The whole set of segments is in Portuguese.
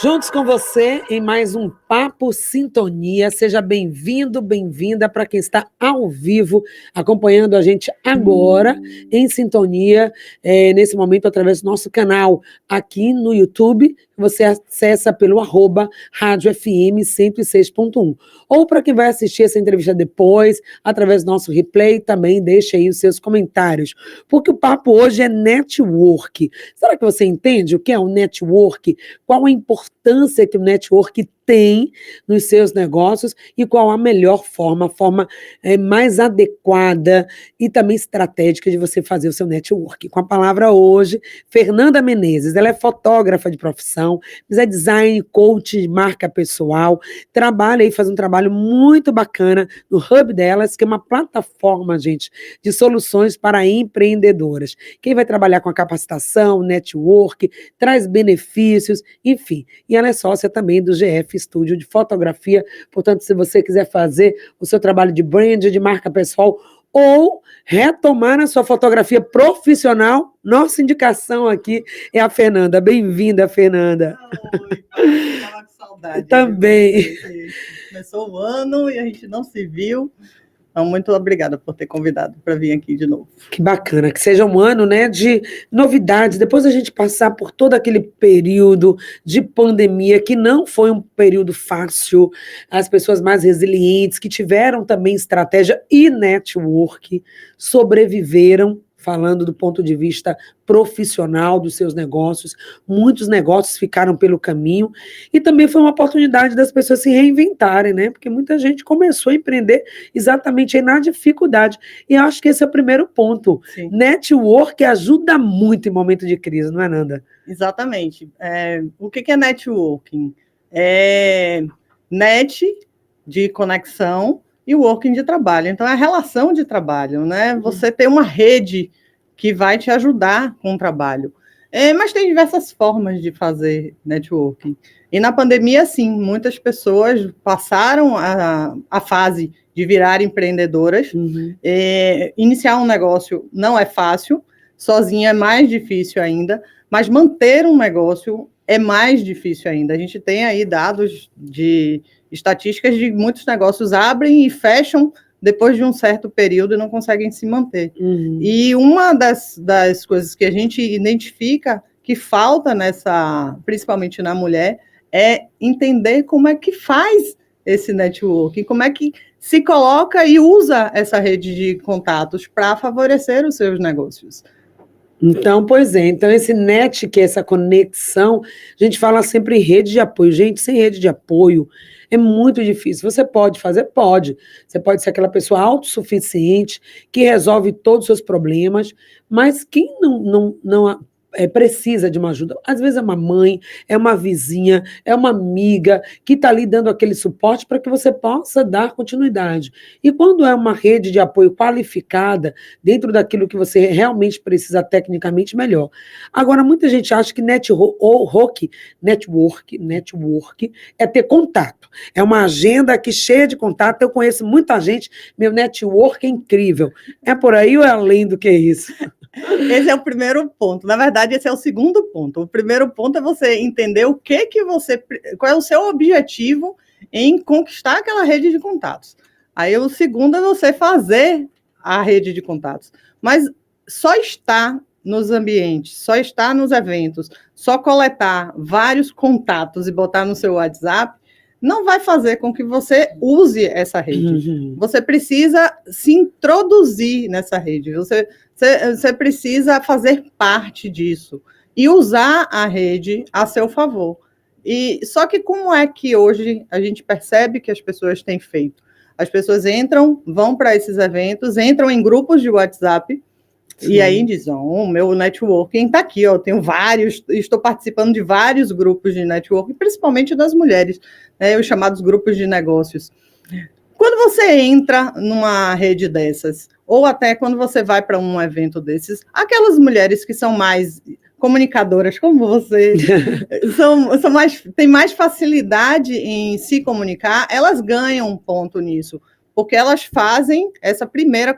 Juntos com você em mais um Papo Sintonia. Seja bem-vindo, bem-vinda para quem está ao vivo acompanhando a gente agora em sintonia, nesse momento através do nosso canal aqui no YouTube. Você acessa pelo @Rádio FM 106.1. Ou para quem vai assistir essa entrevista depois, através do nosso replay, também deixe aí os seus comentários. Porque o papo hoje é network. Será que você entende o que é um network? Qual a importância que o network tem nos seus negócios e qual a melhor forma, a forma mais adequada e também estratégica de você fazer o seu network. Com a palavra hoje, Fernanda Menezes. Ela é fotógrafa de profissão, mas é design, coach de marca pessoal, trabalha e faz um trabalho muito bacana no Hub delas, que é uma plataforma, gente, de soluções para empreendedoras. Quem vai trabalhar com a capacitação, network, traz benefícios, enfim. E ela é sócia também do GF Estúdio de Fotografia. Portanto, se você quiser fazer o seu trabalho de brand, de marca pessoal, ou retomar a sua fotografia profissional, nossa indicação aqui é a Fernanda. Bem-vinda, Fernanda. Oi, estava com saudade. Também. Começou o ano e a gente não se viu. Então, muito obrigada por ter convidado para vir aqui de novo. Que bacana, que seja um ano, né, de novidades, depois a gente passar por todo aquele período de pandemia, que não foi um período fácil, as pessoas mais resilientes, que tiveram também estratégia e network, sobreviveram, falando do ponto de vista profissional dos seus negócios, muitos negócios ficaram pelo caminho, e também foi uma oportunidade das pessoas se reinventarem, né? Porque muita gente começou a empreender exatamente aí na dificuldade, e acho que esse é o primeiro ponto. Sim. Network ajuda muito em momento de crise, não é, Nanda? Exatamente. O que é networking? É net de conexão e working de trabalho. Então, é a relação de trabalho, né? Você ter uma rede que vai te ajudar com o trabalho. Mas tem diversas formas de fazer networking. E na pandemia, sim, muitas pessoas passaram a fase de virar empreendedoras. Iniciar um negócio não é fácil, sozinha é mais difícil ainda, mas manter um negócio é mais difícil ainda. A gente tem aí dados de estatísticas de muitos negócios abrem e fecham depois de um certo período e não conseguem se manter. E uma das coisas que a gente identifica que falta principalmente na mulher, é entender como é que faz esse networking, como é que se coloca e usa essa rede de contatos para favorecer os seus negócios. Então, pois é, então esse net, que é essa conexão, a gente fala sempre em rede de apoio. Gente, sem rede de apoio é muito difícil. Você pode fazer? Pode. Você pode ser aquela pessoa autossuficiente, que resolve todos os seus problemas, mas quem não precisa de uma ajuda, às vezes é uma mãe, é uma vizinha, é uma amiga que está ali dando aquele suporte para que você possa dar continuidade. E quando é uma rede de apoio qualificada, dentro daquilo que você realmente precisa tecnicamente, melhor. Agora, muita gente acha que network é ter contato. É uma agenda aqui cheia de contato. Eu conheço muita gente, meu network é incrível. É por aí ou é além do que isso? Esse é o primeiro ponto. Na verdade, esse é o segundo ponto. O primeiro ponto é você entender qual é o seu objetivo em conquistar aquela rede de contatos. Aí o segundo é você fazer a rede de contatos. Mas só estar nos ambientes, só estar nos eventos, só coletar vários contatos e botar no seu WhatsApp, não vai fazer com que você use essa rede. Você precisa se introduzir nessa rede. Você precisa fazer parte disso e usar a rede a seu favor. Só que como é que hoje a gente percebe que as pessoas têm feito? As pessoas vão para esses eventos, entram em grupos de WhatsApp. Sim. E aí dizem, o meu networking está aqui, eu tenho estou participando de vários grupos de networking, principalmente das mulheres, né, os chamados grupos de negócios. Quando você entra numa rede dessas, ou até quando você vai para um evento desses, aquelas mulheres que são mais comunicadoras como você, têm mais facilidade em se comunicar, elas ganham um ponto nisso, porque elas fazem essa primeira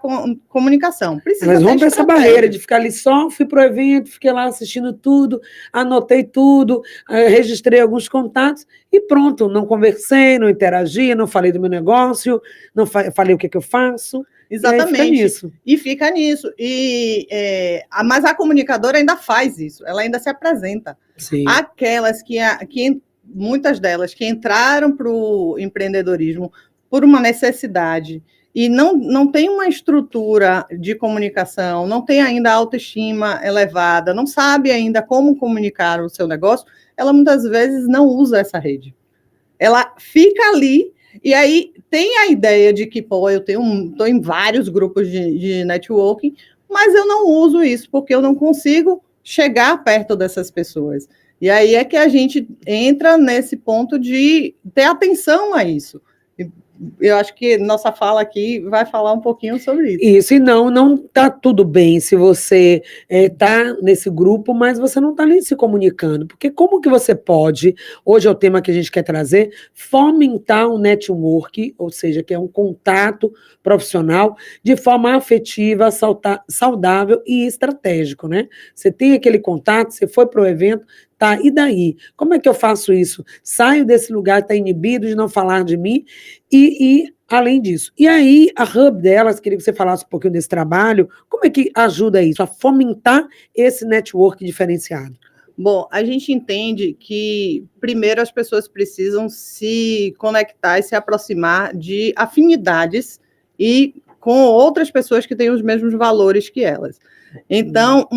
comunicação. Elas vão para essa barreira de ficar ali só, fui para o evento, fiquei lá assistindo tudo, anotei tudo, registrei alguns contatos e pronto, não conversei, não interagi, não falei do meu negócio, não falei o que eu faço. Exatamente. E fica nisso. Mas a comunicadora ainda faz isso, ela ainda se apresenta. Sim. Aquelas muitas delas que entraram para o empreendedorismo por uma necessidade e não tem uma estrutura de comunicação, não tem ainda autoestima elevada, não sabe ainda como comunicar o seu negócio, ela muitas vezes não usa essa rede. Ela fica ali e aí tem a ideia de que, eu estou em vários grupos de networking, mas eu não uso isso porque eu não consigo chegar perto dessas pessoas. E aí é que a gente entra nesse ponto de ter atenção a isso. Eu acho que nossa fala aqui vai falar um pouquinho sobre isso. Isso, e não está tudo bem se você está nesse grupo, mas você não está nem se comunicando, porque como que você pode, hoje é o tema que a gente quer trazer, fomentar um network, ou seja, que é um contato profissional, de forma afetiva, saudável e estratégico, né? Você tem aquele contato, você foi para o evento, tá, e daí? Como é que eu faço isso? Saio desse lugar, está inibido de não falar de mim e além disso. E aí, a Hub delas, queria que você falasse um pouquinho desse trabalho, como é que ajuda isso, a fomentar esse network diferenciado? Bom, a gente entende que, primeiro, as pessoas precisam se conectar e se aproximar de afinidades e com outras pessoas que têm os mesmos valores que elas. Então,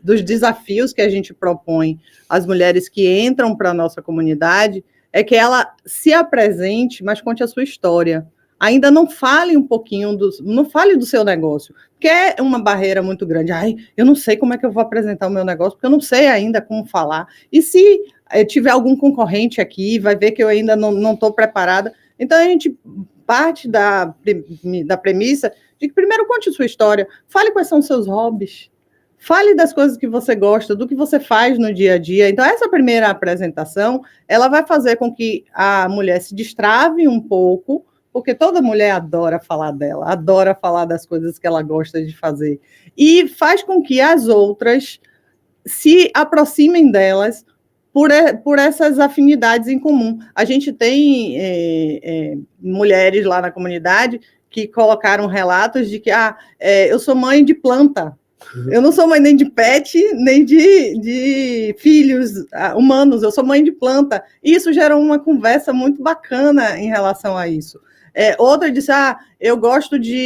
dos desafios que a gente propõe às mulheres que entram para a nossa comunidade é que ela se apresente, mas conte a sua história. Ainda não fale um pouquinho, não fale do seu negócio, porque é uma barreira muito grande. Eu não sei como é que eu vou apresentar o meu negócio, porque eu não sei ainda como falar. E se tiver algum concorrente aqui, vai ver que eu ainda não estou preparada. Então, a gente parte da premissa de que primeiro conte sua história, fale quais são os seus hobbies, fale das coisas que você gosta, do que você faz no dia a dia. Então, essa primeira apresentação, ela vai fazer com que a mulher se destrave um pouco, porque toda mulher adora falar dela, adora falar das coisas que ela gosta de fazer, e faz com que as outras se aproximem delas por essas afinidades em comum. A gente tem mulheres lá na comunidade que colocaram relatos de que eu sou mãe de planta, eu não sou mãe nem de pet, nem de filhos humanos, eu sou mãe de planta. E isso gerou uma conversa muito bacana em relação a isso. Outra disse, eu gosto de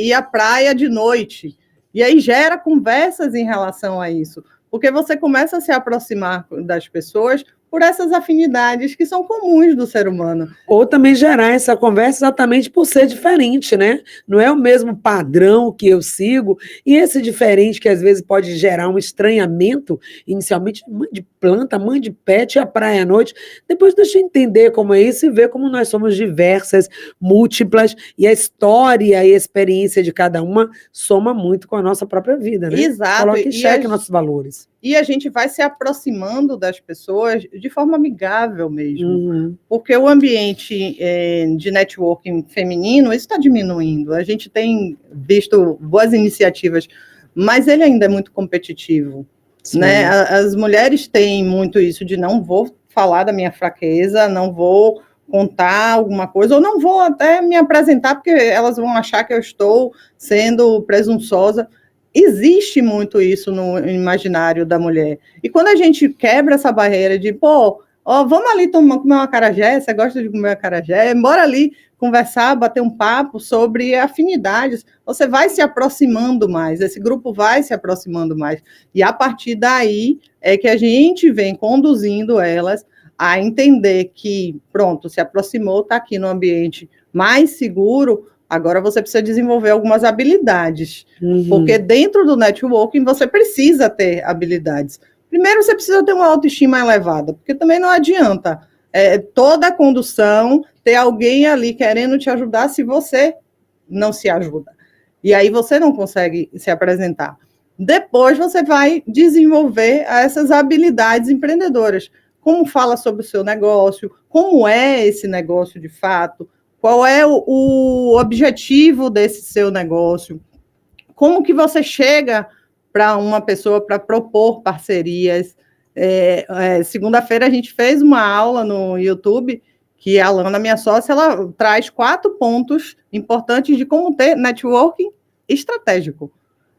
ir à praia de noite. E aí gera conversas em relação a isso, porque você começa a se aproximar das pessoas por essas afinidades que são comuns do ser humano. Ou também gerar essa conversa exatamente por ser diferente, né? Não é o mesmo padrão que eu sigo, e esse diferente que às vezes pode gerar um estranhamento, inicialmente, mãe de planta, mãe de pet, a praia à noite, depois deixa eu entender como é isso e ver como nós somos diversas, múltiplas, e a história e a experiência de cada uma soma muito com a nossa própria vida, né? Exato. Coloca em xeque nossos valores. E a gente vai se aproximando das pessoas de forma amigável mesmo, porque o ambiente de networking feminino está diminuindo. A gente tem visto boas iniciativas, mas ele ainda é muito competitivo. Né? As mulheres têm muito isso de não vou falar da minha fraqueza, não vou contar alguma coisa, ou não vou até me apresentar, porque elas vão achar que eu estou sendo presunçosa. Existe muito isso no imaginário da mulher. E quando a gente quebra essa barreira de, vamos ali comer uma acarajé, você gosta de comer acarajé, bora ali conversar, bater um papo sobre afinidades, você vai se aproximando mais, esse grupo vai se aproximando mais. E a partir daí é que a gente vem conduzindo elas a entender que, pronto, se aproximou, está aqui no ambiente mais seguro. Agora você precisa desenvolver algumas habilidades, porque dentro do networking você precisa ter habilidades. Primeiro, você precisa ter uma autoestima elevada, porque também não adianta toda a condução ter alguém ali querendo te ajudar se você não se ajuda. E aí você não consegue se apresentar. Depois você vai desenvolver essas habilidades empreendedoras. Como fala sobre o seu negócio, como é esse negócio de fato, qual é o objetivo desse seu negócio, como que você chega para uma pessoa para propor parcerias. Segunda-feira a gente fez uma aula no YouTube que a Alana, minha sócia, ela traz 4 pontos importantes de como ter networking estratégico.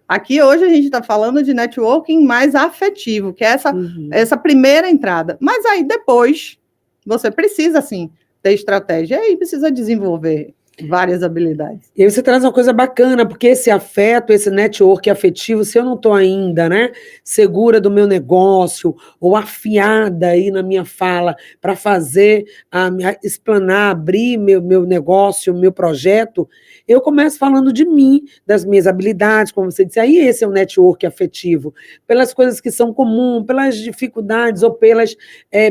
Aqui hoje a gente está falando de networking mais afetivo, que é essa primeira entrada. Mas aí depois você precisa, sim, ter estratégia. E aí precisa desenvolver várias habilidades. E aí você traz uma coisa bacana, porque esse afeto, esse network afetivo, se eu não estou ainda, né, segura do meu negócio, ou afiada aí na minha fala, para fazer, explanar, abrir meu negócio, meu projeto, eu começo falando de mim, das minhas habilidades, como você disse, aí esse é o network afetivo, pelas coisas que são comuns, pelas dificuldades, ou pelas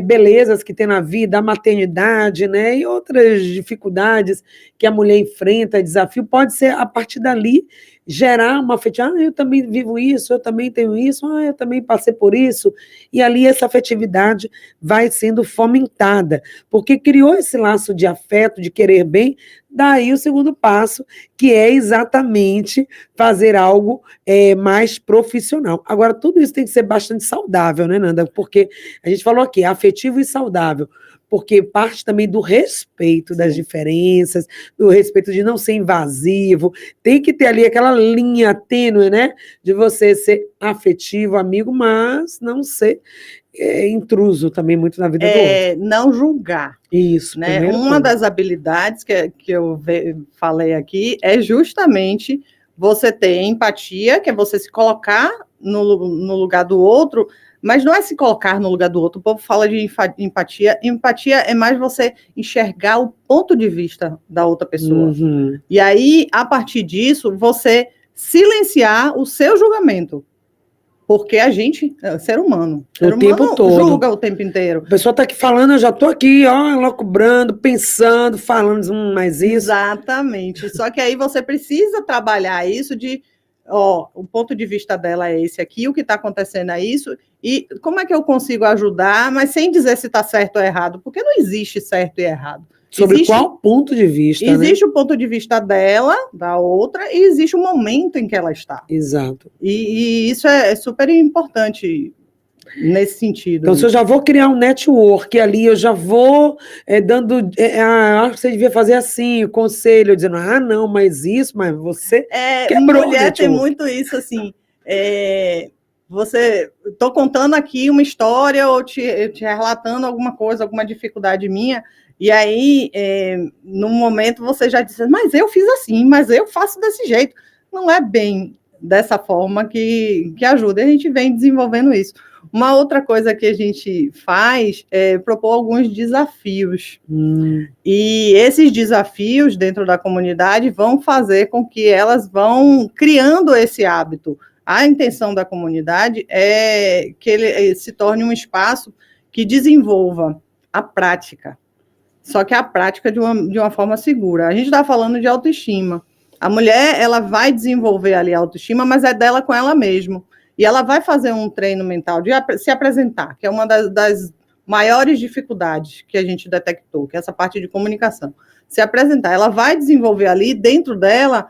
belezas que tem na vida, a maternidade, né, e outras dificuldades que a mulher enfrenta, desafio, pode ser a partir dali gerar uma afetividade. Eu também vivo isso, eu também tenho isso, eu também passei por isso, e ali essa afetividade vai sendo fomentada, porque criou esse laço de afeto, de querer bem, daí o segundo passo, que é exatamente fazer algo mais profissional. Agora, tudo isso tem que ser bastante saudável, né, Nanda? Porque a gente falou aqui, afetivo e saudável, porque parte também do respeito das diferenças, do respeito de não ser invasivo, tem que ter ali aquela linha tênue, né, de você ser afetivo, amigo, mas não ser intruso também muito na vida do outro. Não julgar. Isso, né? Uma das habilidades que eu falei aqui é justamente você ter empatia, que é você se colocar no lugar do outro, mas não é se colocar no lugar do outro. O povo fala de empatia. Empatia é mais você enxergar o ponto de vista da outra pessoa. Uhum. E aí, a partir disso, você silenciar o seu julgamento. Porque a gente é ser humano. O tempo todo. Julga o tempo inteiro. A pessoa está aqui falando, eu já estou aqui, ó, locubrando, pensando, falando, mais isso. Exatamente. Só que aí você precisa trabalhar isso de, o ponto de vista dela é esse aqui, o que está acontecendo é isso, e como é que eu consigo ajudar, mas sem dizer se está certo ou errado, porque não existe certo e errado. Sobre qual ponto de vista, existe, né? O ponto de vista dela, da outra, e existe o momento em que ela está. Exato. E isso é super importante nesse sentido. Então, se eu já vou criar um network ali, eu já vou dando... acho que você devia fazer assim, o conselho, dizendo, não, mas isso, mas você quebrou mulher tem muito isso, assim... estou contando aqui uma história ou te relatando alguma coisa, alguma dificuldade minha, e aí, num momento, você já diz, mas eu fiz assim, mas eu faço desse jeito. Não é bem dessa forma que ajuda, e a gente vem desenvolvendo isso. Uma outra coisa que a gente faz é propor alguns desafios. E esses desafios dentro da comunidade vão fazer com que elas vão criando esse hábito. A intenção da comunidade é que ele se torne um espaço que desenvolva a prática. Só que a prática de uma forma segura. A gente está falando de autoestima. A mulher, ela vai desenvolver ali a autoestima, mas é dela com ela mesma. E ela vai fazer um treino mental de se apresentar, que é uma das maiores dificuldades que a gente detectou, que é essa parte de comunicação. Se apresentar, ela vai desenvolver ali dentro dela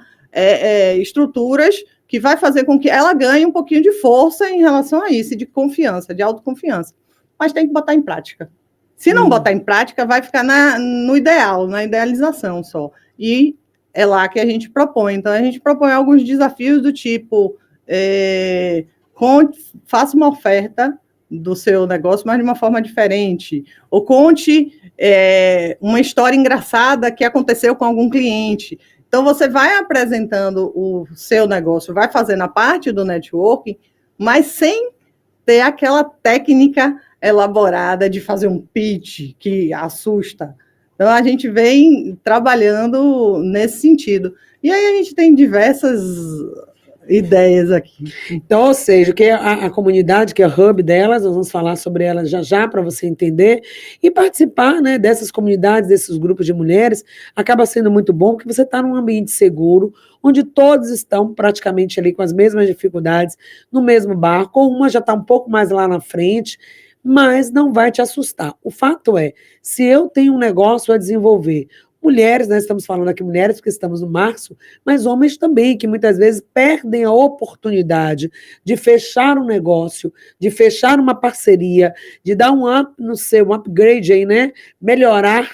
estruturas que vai fazer com que ela ganhe um pouquinho de força em relação a isso, de confiança, de autoconfiança. Mas tem que botar em prática. Se não botar em prática, vai ficar no ideal, na idealização só. E é lá que a gente propõe. Então, a gente propõe alguns desafios do tipo... faça uma oferta do seu negócio, mas de uma forma diferente. Ou conte uma história engraçada que aconteceu com algum cliente. Então, você vai apresentando o seu negócio, vai fazendo a parte do networking, mas sem ter aquela técnica elaborada de fazer um pitch que assusta. Então, a gente vem trabalhando nesse sentido. E aí a gente tem diversas ideias aqui. Então, ou seja, que a comunidade, que é o hub delas, nós vamos falar sobre elas já para você entender, e participar, né, dessas comunidades, desses grupos de mulheres, acaba sendo muito bom, porque você está num ambiente seguro, onde todos estão praticamente ali com as mesmas dificuldades, no mesmo barco, ou uma já está um pouco mais lá na frente, mas não vai te assustar. O fato é, se eu tenho um negócio a desenvolver, mulheres, nós estamos falando aqui mulheres porque estamos no março, mas homens também, que muitas vezes perdem a oportunidade de fechar um negócio, de fechar uma parceria, de dar um up no seu, um upgrade aí, né? Melhorar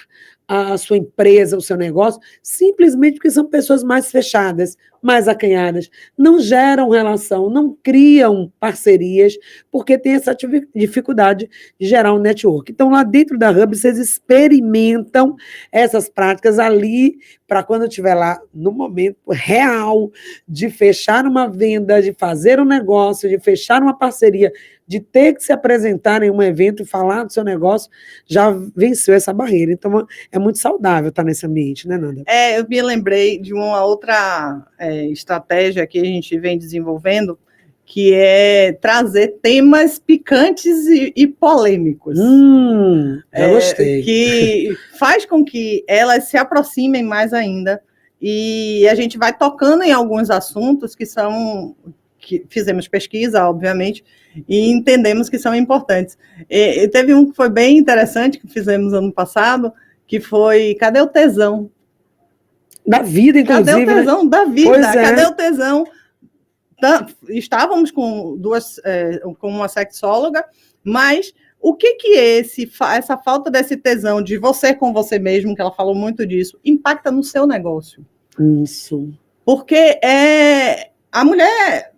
a sua empresa, o seu negócio, simplesmente porque são pessoas mais fechadas, mais acanhadas, não geram relação, não criam parcerias, porque tem essa dificuldade de gerar um network. Então, lá dentro da Hub, vocês experimentam essas práticas ali, para quando estiver lá no momento real de fechar uma venda, de fazer um negócio, de fechar uma parceria, de ter que se apresentar em um evento e falar do seu negócio, já venceu essa barreira. Então, é muito saudável estar nesse ambiente, né, Nanda? Eu me lembrei de uma outra estratégia que a gente vem desenvolvendo, que é trazer temas picantes e polêmicos. Já gostei. Que faz com que elas se aproximem mais ainda, e a gente vai tocando em alguns assuntos que fizemos pesquisa, obviamente, e entendemos que são importantes. E teve um que foi bem interessante, que fizemos ano passado, que foi, cadê o tesão? Da vida, inclusive. Cadê o tesão da vida? Pois é. Cadê o tesão? Estávamos com com uma sexóloga, mas o que essa falta desse tesão de você com você mesmo, que ela falou muito disso, impacta no seu negócio? Isso. Porque a mulher...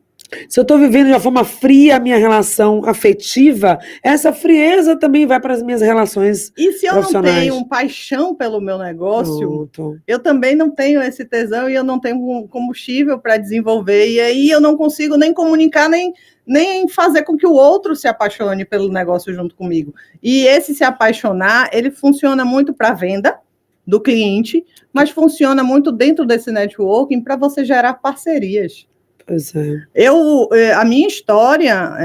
Se eu estou vivendo de uma forma fria a minha relação afetiva, essa frieza também vai para as minhas relações profissionais. E se eu não tenho paixão pelo meu negócio, eu também não tenho esse tesão e eu não tenho combustível para desenvolver. E aí eu não consigo nem comunicar, nem fazer com que o outro se apaixone pelo negócio junto comigo. E esse se apaixonar, ele funciona muito para a venda do cliente, mas funciona muito dentro desse networking para você gerar parcerias. Pois é. A minha história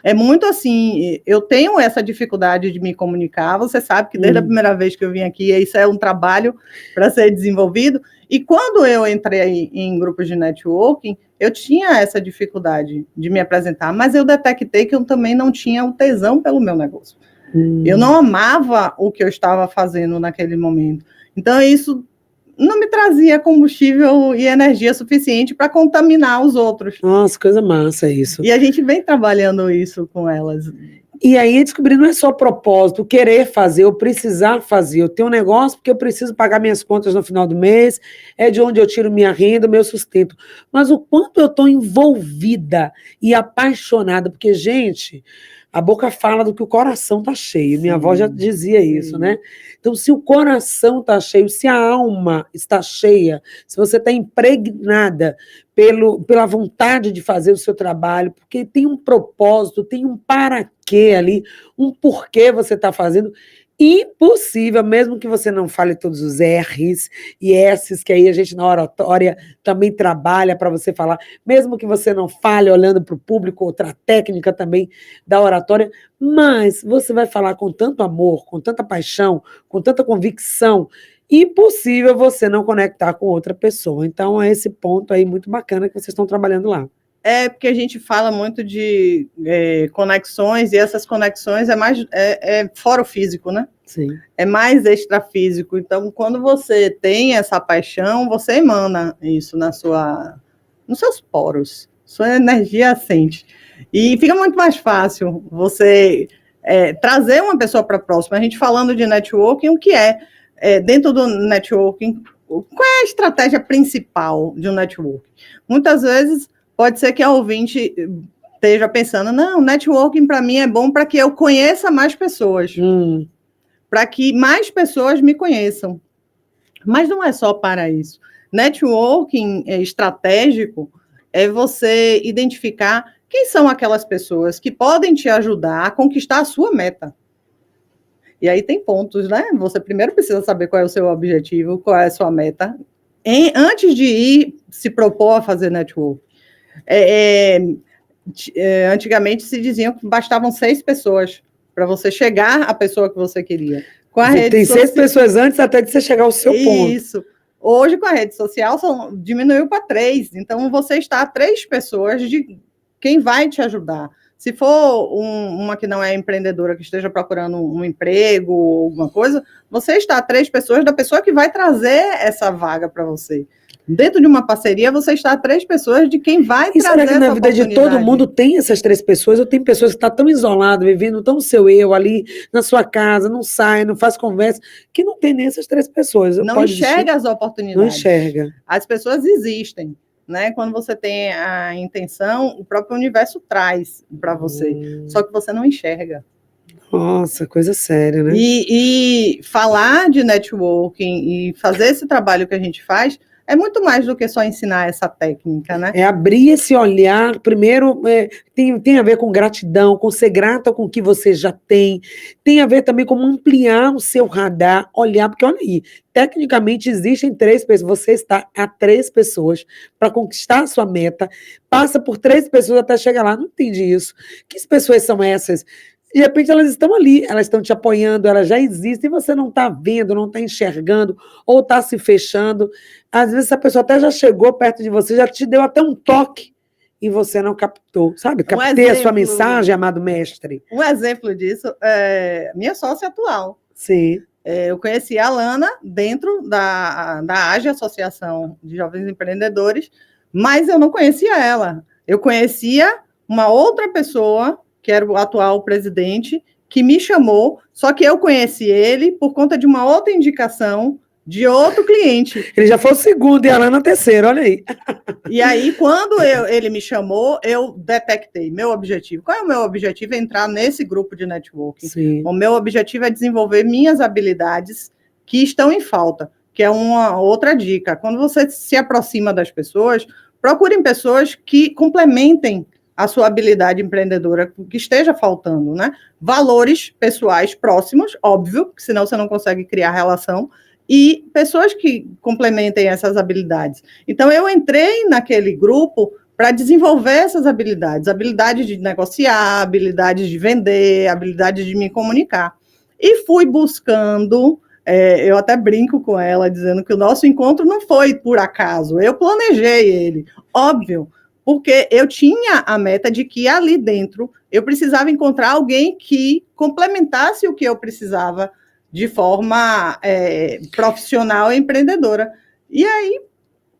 é muito assim, eu tenho essa dificuldade de me comunicar, você sabe que desde a primeira vez que eu vim aqui, isso é um trabalho para ser desenvolvido, e quando eu entrei em grupos de networking, eu tinha essa dificuldade de me apresentar, mas eu detectei que eu também não tinha o tesão pelo meu negócio. Eu não amava o que eu estava fazendo naquele momento. Então, isso não me trazia combustível e energia suficiente para contaminar os outros. Nossa, coisa massa isso. E a gente vem trabalhando isso com elas. E aí descobrir não é só propósito, querer fazer, eu precisar fazer. Eu tenho um negócio porque eu preciso pagar minhas contas no final do mês, é de onde eu tiro minha renda, meu sustento. Mas o quanto eu estou envolvida e apaixonada, porque, gente, a boca fala do que o coração está cheio. Minha avó já dizia isso, né? Então, se o coração está cheio, se a alma está cheia, se você está impregnada pela vontade de fazer o seu trabalho, porque tem um propósito, tem um para quê ali, um porquê você está fazendo, impossível, mesmo que você não fale todos os R's e S's, que aí a gente na oratória também trabalha para você falar, mesmo que você não fale olhando para o público, outra técnica também da oratória, mas você vai falar com tanto amor, com tanta paixão, com tanta convicção, impossível você não conectar com outra pessoa. Então é esse ponto aí muito bacana que vocês estão trabalhando lá. Porque a gente fala muito de conexões, e essas conexões é mais fora o físico, né? Sim. É mais extrafísico. Então, quando você tem essa paixão, você emana isso nos seus poros, sua energia ascende. E fica muito mais fácil você trazer uma pessoa para próxima. A gente falando de networking, o que dentro do networking, qual é a estratégia principal de um networking? Muitas vezes pode ser que a ouvinte esteja pensando, não, networking para mim é bom para que eu conheça mais pessoas, para que mais pessoas me conheçam. Mas não é só para isso. Networking estratégico é você identificar quem são aquelas pessoas que podem te ajudar a conquistar a sua meta. E aí tem pontos, né? Você primeiro precisa saber qual é o seu objetivo, qual é a sua meta, antes de ir se propor a fazer networking. Antigamente se diziam que bastavam 6 pessoas para você chegar à pessoa que você queria. Tem 6 pessoas antes até de você chegar ao seu ponto. Isso. Hoje, com a rede social, diminuiu para 3. Então, você está a 3 pessoas de quem vai te ajudar. Se for uma que não é empreendedora, que esteja procurando um emprego ou alguma coisa, você está a 3 pessoas da pessoa que vai trazer essa vaga para você. Dentro de uma parceria, você está a 3 pessoas de quem vai trazer essa oportunidade. E será que na vida de todo mundo tem essas 3 pessoas? Ou tem pessoas que estão tão isoladas, vivendo tão seu eu ali na sua casa, não sai, não faz conversa, que não tem nem essas 3 pessoas. Não enxerga as oportunidades. Não enxerga. As pessoas existem. Né? Quando você tem a intenção, o próprio universo traz para você. Só que você não enxerga. Nossa, coisa séria, né? E falar de networking e fazer esse trabalho que a gente faz é muito mais do que só ensinar essa técnica, né? É abrir esse olhar, primeiro, tem a ver com gratidão, com ser grata com o que você já tem a ver também com ampliar o seu radar, olhar, porque olha aí, tecnicamente existem 3 pessoas, você está a 3 pessoas para conquistar a sua meta, passa por 3 pessoas até chegar lá, não entendi isso. Que pessoas são essas? De repente elas estão ali, elas estão te apoiando, elas já existem, e você não está vendo, não está enxergando, ou está se fechando. Às vezes essa pessoa até já chegou perto de você, já te deu até um toque, e você não captou, sabe? Captei a sua mensagem, amado mestre. Um exemplo disso é minha sócia atual. Sim. Eu conheci a Lana dentro da AGE, Associação de Jovens Empreendedores, mas eu não conhecia ela. Eu conhecia uma outra pessoa, que era o atual presidente, que me chamou, só que eu conheci ele por conta de uma outra indicação de outro cliente. Ele já foi o segundo e a Lana a terceira, olha aí. E aí, quando ele me chamou, eu detectei meu objetivo. Qual é o meu objetivo? É entrar nesse grupo de networking. Sim. O meu objetivo é desenvolver minhas habilidades que estão em falta, que é uma outra dica. Quando você se aproxima das pessoas, procurem pessoas que complementem a sua habilidade empreendedora que esteja faltando, né? Valores pessoais próximos, óbvio, senão você não consegue criar relação, e pessoas que complementem essas habilidades. Então, eu entrei naquele grupo para desenvolver essas habilidades de negociar, habilidades de vender, habilidades de me comunicar. E fui buscando, eu até brinco com ela, dizendo que o nosso encontro não foi por acaso, eu planejei ele, óbvio, porque eu tinha a meta de que ali dentro eu precisava encontrar alguém que complementasse o que eu precisava de forma profissional e empreendedora. E aí,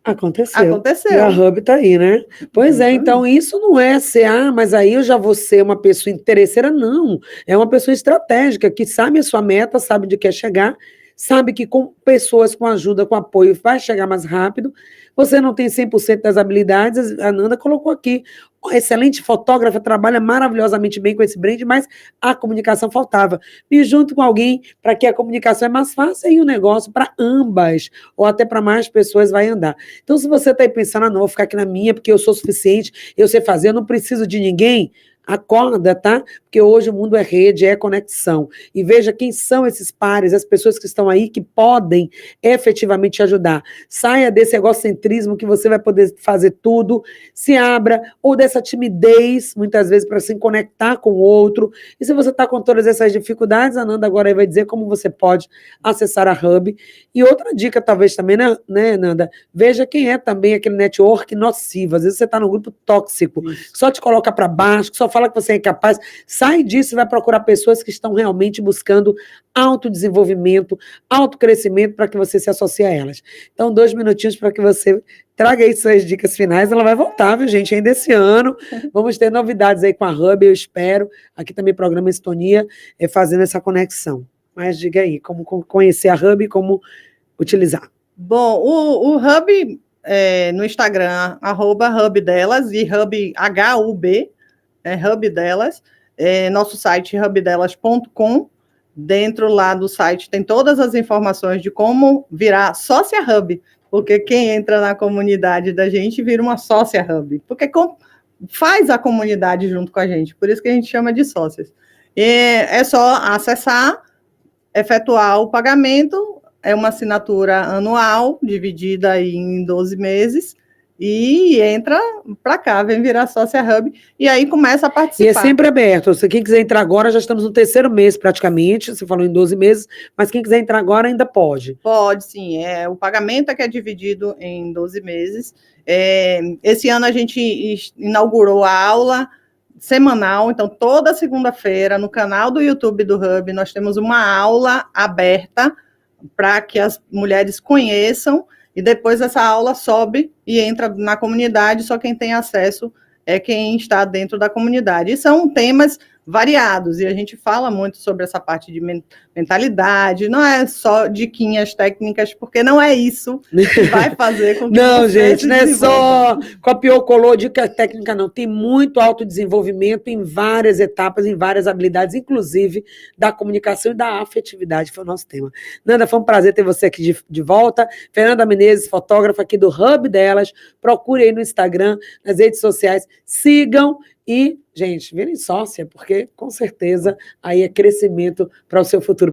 Aconteceu. E a Hub está aí, né? Pois é, então isso não é ser, mas aí eu já vou ser uma pessoa interesseira, não. É uma pessoa estratégica, que sabe a sua meta, sabe onde quer chegar, sabe que com pessoas, com ajuda, com apoio, vai chegar mais rápido. Você não tem 100% das habilidades, a Nanda colocou aqui. Excelente fotógrafa, trabalha maravilhosamente bem com esse brand, mas a comunicação faltava. Me junto com alguém para que a comunicação é mais fácil e o negócio para ambas, ou até para mais pessoas vai andar. Então, se você está aí pensando, não, vou ficar aqui na minha, porque eu sou suficiente, eu sei fazer, eu não preciso de ninguém, acorda, tá? Porque hoje o mundo é rede, é conexão. E veja quem são esses pares, as pessoas que estão aí que podem efetivamente te ajudar. Saia desse egocentrismo que você vai poder fazer tudo, se abra, ou dessa timidez, muitas vezes, para se conectar com o outro. E se você está com todas essas dificuldades, a Nanda agora aí vai dizer como você pode acessar a Hub. E outra dica, talvez também, né, Nanda? Veja quem é também aquele network nocivo. Às vezes você está num grupo tóxico, que só te coloca para baixo, que só fala que você é incapaz. Sai disso e vai procurar pessoas que estão realmente buscando autodesenvolvimento, autocrescimento para que você se associe a elas. Então, 2 minutinhos para que você traga aí suas dicas finais. Ela vai voltar, viu, gente? Ainda esse ano. Vamos ter novidades aí com a Hub, eu espero. Aqui também programa Sintonia, fazendo essa conexão. Mas diga aí, como conhecer a Hub e como utilizar. Bom, o Hub no Instagram, @hubdelas e Hub, HUB, Hub Delas, nosso site hubdelas.com. Dentro lá do site tem todas as informações de como virar sócia Hub, porque quem entra na comunidade da gente vira uma sócia Hub, porque faz a comunidade junto com a gente, por isso que a gente chama de sócias. E é só acessar, efetuar o pagamento, é uma assinatura anual, dividida aí em 12 meses, e entra para cá, vem virar sócia Hub, e aí começa a participar. E é sempre aberto, se quem quiser entrar agora, já estamos no 3º mês praticamente, você falou em 12 meses, mas quem quiser entrar agora ainda pode. Pode, sim, o pagamento é que é dividido em 12 meses. Esse ano a gente inaugurou a aula semanal, então toda segunda-feira no canal do YouTube do Hub nós temos uma aula aberta para que as mulheres conheçam e depois essa aula sobe e entra na comunidade, só quem tem acesso é quem está dentro da comunidade. E são temas variados, e a gente fala muito sobre essa parte de mentalidade, não é só diquinhas técnicas, porque não é isso que vai fazer com que não, você gente, se não é só desenvolva. copiou, colou, dica técnica, não. Tem muito autodesenvolvimento em várias etapas, em várias habilidades, inclusive da comunicação e da afetividade, foi o nosso tema. Nanda, foi um prazer ter você aqui de volta. Fernanda Menezes, fotógrafa aqui do Hub delas. Procure aí no Instagram, nas redes sociais, sigam e, gente, virem sócia, porque com certeza aí é crescimento para o seu futuro.